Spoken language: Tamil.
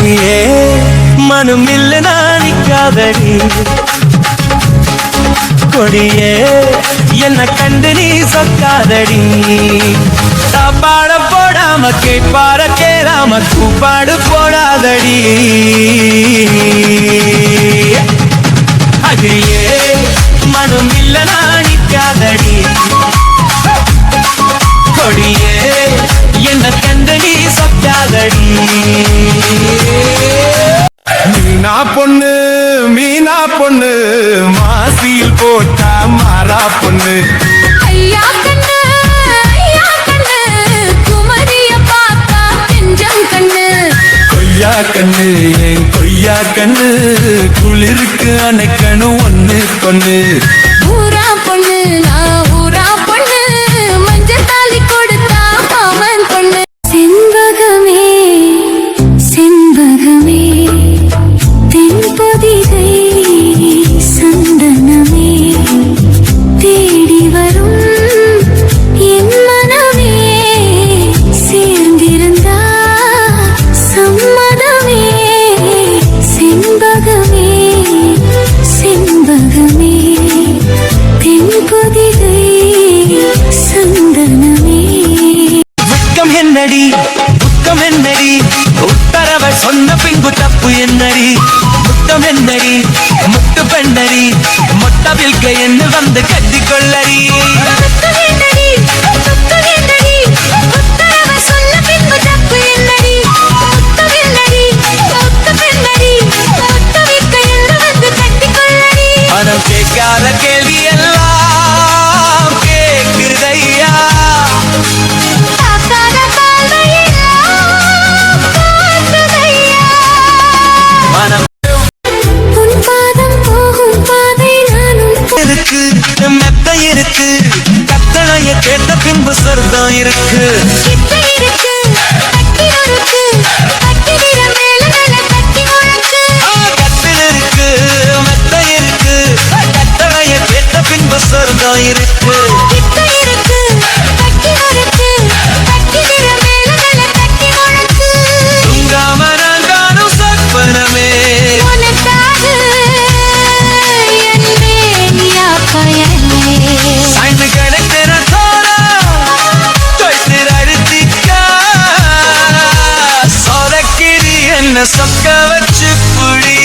கொடியே மனம் இல்ல நாணிக்காதடி கொடியே என்ன கண்டு நீ சொக்காதடி சாப்பாட போடாம கேட்பார கேளாம கூப்பாடு போடாதடி அடியே மனம் இல்ல நாணிக்காதடி கொடியே என்ன கண்டு நீ சொக்காதடி மீனா பொண்ணு மாசியில் போட்டா மாறா பொண்ணு ஐயா கண்ணு குமரிய பார்த்தா நெஞ்சம் கண்ணு கொய்யா கண்ணு என் கொய்யா கண்ணு குளிருக்கு அணைக்கணும் ஒண்ணு பொண்ணு ஊரா பொண்ணு நான் ஊரா பொண்ணு மஞ்சள் தாலி கொடுத்தா மாமன் பொண்ணு செண்பகமே செண்பகமே தென்பொதிகை சந்தனமே தேடி வரும் என் மனமே சேர்ந்திருந்தா சம்மதமே செண்பகமே செண்பகமே தென்பொதிகை சந்தனமே வெட்கம் என்னடி துக்கம் என்னடி உத்தரவ சொன்ன பின்பு தப்பு என்னடி முத்தம் என்னடி முத்து பெண்ணடி மொட்டவில்க என்ன வந்து கட்டிக்கொள்ளடி மனம் கேட்காத கேள்வி எல்லாம் கேட்கிறதையா மனம் இருக்கு மெத்த இருக்கு கத்தனைய கேட்ட பின்பு சொர்க்கம் இருக்கு கத்தில் இருக்கு மெத்த இருக்கு கத்தனைய கேட்ட பின்பு சொர்க்கம் இருக்கு தூங்காம நான் காணும் சொப்பனமே சாய்ந்து கிடக்கிற தோரா தொய்த்து அழுத்திக்கா சொரக்கிரி என்ன சொக்க வச்சு புடி